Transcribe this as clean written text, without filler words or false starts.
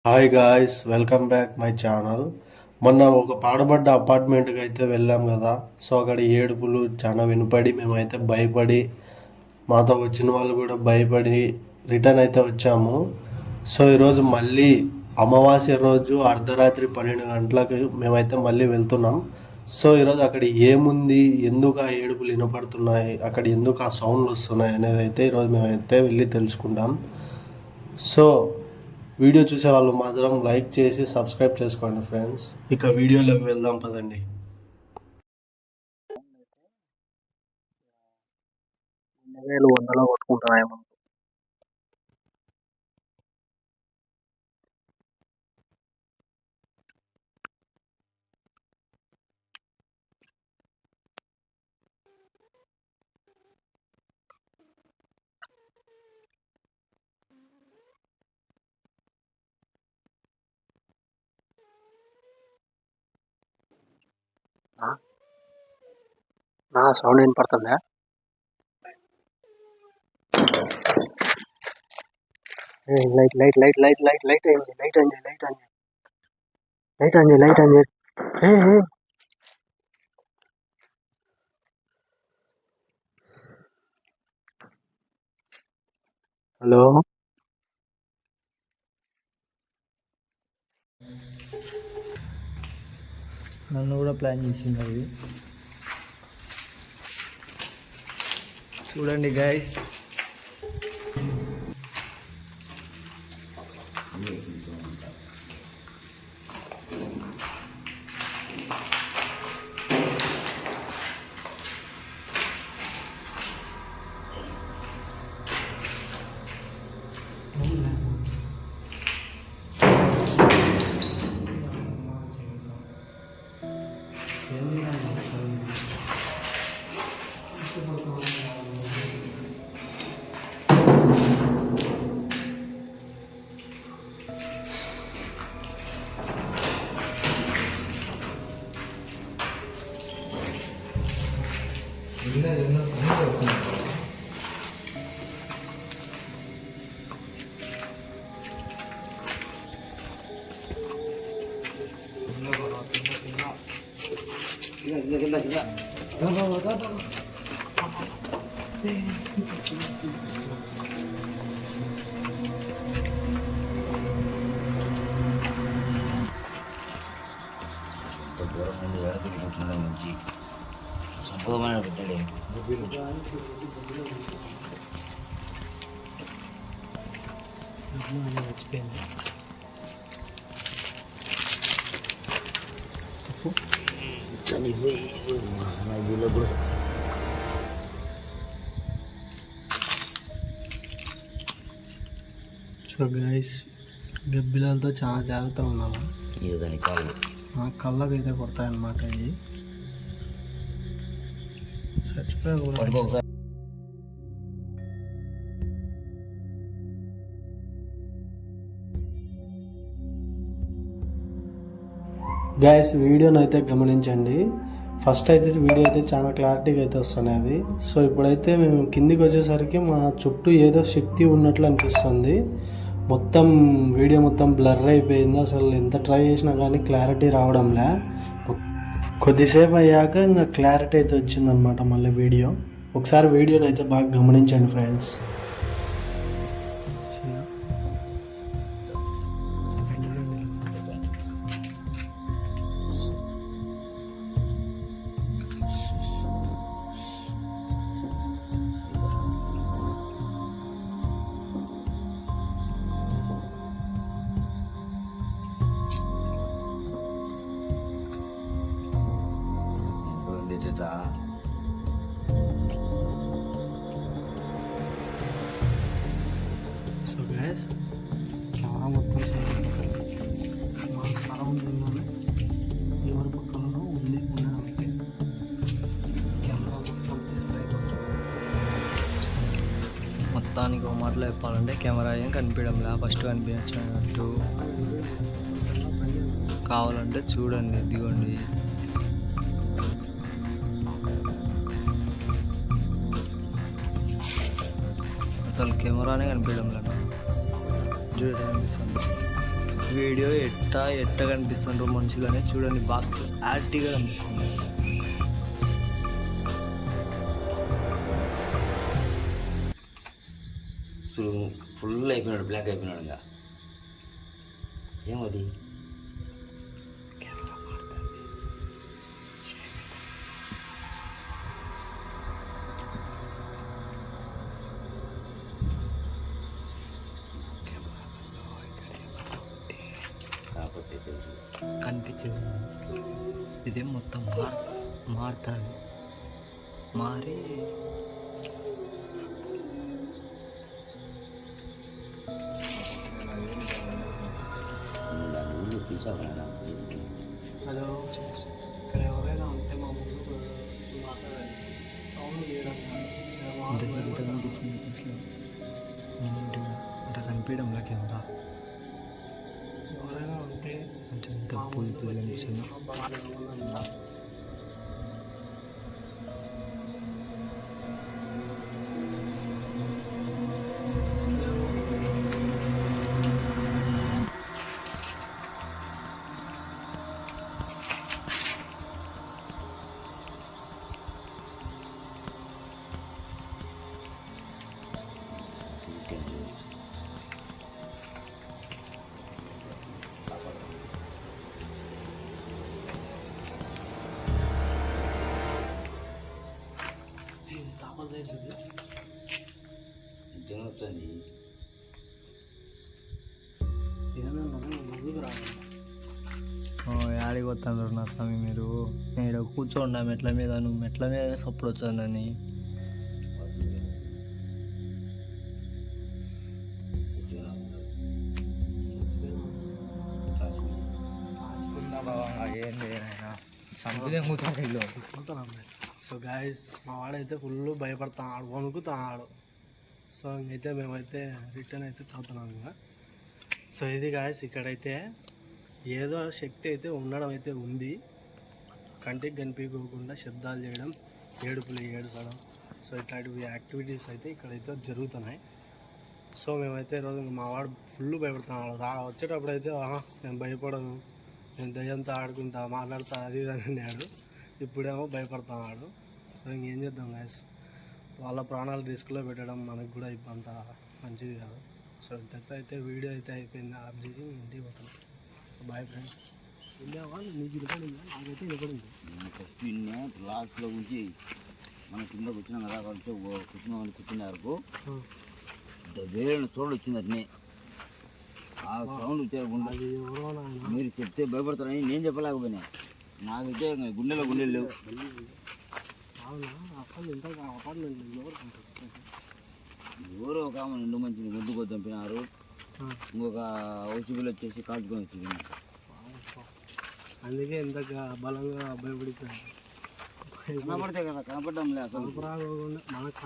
Hi guys, welcome back my channel. మొన్న ఒక పాడుబడ్డ అపార్ట్మెంట్కి అయితే వెళ్ళాం కదా. సో అక్కడ ఏడుపులు చాలా వినపడి మేమైతే భయపడి, మాతో వచ్చిన వాళ్ళు కూడా భయపడి రిటర్న్ అయితే వచ్చాము. సో ఈరోజు మళ్ళీ అమావాస్య రోజు అర్ధరాత్రి 12 గంటలకు మేమైతే మళ్ళీ వెళ్తున్నాం. సో ఈరోజు అక్కడ ఏముంది, ఎందుకు ఆ ఏడుపులు వినపడుతున్నాయి, అక్కడ ఎందుకు ఆ సౌండ్లు వస్తున్నాయి అనేది అయితే ఈరోజు మేమైతే వెళ్ళి తెలుసుకుంటాం. సో వీడియో చూసే వాళ్ళు మాత్రం లైక్ చేసి సబ్స్క్రైబ్ చేసుకోండి ఫ్రెండ్స్. ఇక వీడియోలోకి వెళ్దాం పదండి. వేలు వందలో కొట్టుకుంటున్నాయేమో. నా సౌండ్ వినపడుతుందా? Light light light light light light అయింది, లైట్ అండి, లైట్ అండి, లైట్ అండి, లైట్ అండి. హలో, నన్ను కూడా ప్లాన్ చేసింది అది. చూడండి గైస్, దూరం నుండి ఎడతుకుంటున్నాం నుంచి సంపదమైన పెట్టాడు. మర్చిపోయింది. చనిపోయి నదిలో కూడా సో గైస్, గబ్బిలాలతో చాలా జాగ్రత్తగా ఉన్నాము. దాని కాళ్ళు కళ్ళకి అయితే కొడతాయన్నమాట. ఇది చచ్చిపోయా ఒకసారి గాయస్, వీడియోని అయితే గమనించండి. ఫస్ట్ అయితే వీడియో అయితే చాలా క్లారిటీగా అయితే వస్తున్నది. సో ఇప్పుడైతే మేము కిందికి వచ్చేసరికి మా చుట్టూ ఏదో శక్తి ఉన్నట్లు అనిపిస్తుంది. మొత్తం వీడియో మొత్తం బ్లర్ అయిపోయింది. అసలు ఎంత ట్రై చేసినా కానీ క్లారిటీ రావడంలే. కొద్దిసేపు అయ్యాక ఇంకా క్లారిటీ అయితే వచ్చిందనమాట మళ్ళీ వీడియో. ఒకసారి వీడియోని అయితే బాగా గమనించండి ఫ్రెండ్స్. సో గ్యాస్, కెమెరా మొత్తం సరౌండింగ్లోనే ఎవరి పక్కలలో ఉంది ఉండడం అయితే కెమెరా మొత్తానికి ఒక మాటలో చెప్పాలంటే కెమెరా ఏం కనిపించడంలే. ఫస్ట్ కనిపించినట్టు కావాలంటే చూడండి, దిగండి. అసలు కెమెరానే కనిపించడం లేదు. చూడండి, వీడియో ఎట్ట కనిపిస్తుండ్రో మనుషులని చూడండి, బాగా క్లారిటీగా కనిపిస్తుంది. అసలు ఫుల్ అయిపోయినాడు, బ్లాక్ అయిపోయినాడు. ఇంకా ఏమది కాకపోతే తెలుసు కనిపించింది. ఇదే మొత్తం మారుతుంది, మారి దాని ఊళ్ళో పిలిచావు కదా. హలో, ఇక్కడ ఎవరైనా ఉంటే మా ముందు మాట్లాడాలి. సౌండ్ ఇంత కనిపించింది అసలు అంటే కనిపించడంలో కెమెరా ఎవరైనా ఉంటే కొంచెం తప్పు ఇప్పుడు కనిపిస్తుంది. నిజంగా వస్తుంది. ముందుకు రావాలి. యాడికి వస్తాను నా స్వామి మీరు. నేను ఇక్కడ కూర్చోండా మెట్ల మీద, నువ్వు మెట్ల మీద సప్పుడు వచ్చిందని. సో గాయస్, మా వాడైతే ఫుల్ భయపడుతున్నాడు, వణుకుతున్నాడు. సో ఇంకైతే మేమైతే రిటర్న్ అయితే చదువుతున్నాం ఇంకా. సో ఇది గాయస్, ఇక్కడైతే ఏదో శక్తి అయితే ఉండడం అయితే ఉంది. కంటికి కనిపించకుండా శబ్దాలు చేయడం, ఏడుపులు ఏడవడం, సో ఇట్లాంటివి యాక్టివిటీస్ అయితే ఇక్కడైతే జరుగుతున్నాయి. సో మేమైతే ఈరోజు మా వాడు ఫుల్ భయపడుతున్నాడు. వచ్చేటప్పుడు అయితే నేను భయపడను, నేను దయ్యంతో ఆడుకుంటా, మాట్లాడుతా, అది ఇది అని అన్నాడు. ఇప్పుడేమో భయపడుతున్నాడు. సో ఇంకేం చేద్దాం గాయస్, వాళ్ళ ప్రాణాలు రిస్క్లో పెట్టడం మనకు కూడా అంత మంచిది కాదు. సో ఇంతతో అయితే వీడియో అయితే అయిపోయింది, ఆఫ్ చేసి ఇంటికి పోతాం. So bye friends. వెళ్ళావా? నీకు వినపడిందా? నాకైతే వినపడింది. ఫస్ట్ విన్నా, లాస్ట్లో ఉంచి మన కింద కూర్చున్నాం కదా, కొంచెం కూర్చున్నారు వేరే సౌండ్ వచ్చింది. అట్నే ఆ సౌండ్ అది ఎవరో నాయన. మీరు చెప్తే భయపడతారని నేను చెప్పలేకపోయినా. నాకైతే గుండెలో గుండెలు లేవు. అవునా? అసలు ఇంత అపార్ట్మెంట్ ఎవరో ఒక ఆమె నిండు మంచిని గుడ్డుకో చంపినారు. ఇంకొక ఔషధులు వచ్చేసి కాల్చుకొని వచ్చింది. అందుకే ఇంత బలంగా భయపడితే కనపడితే కదా, కనపడడం లేదు అసలు. మనకు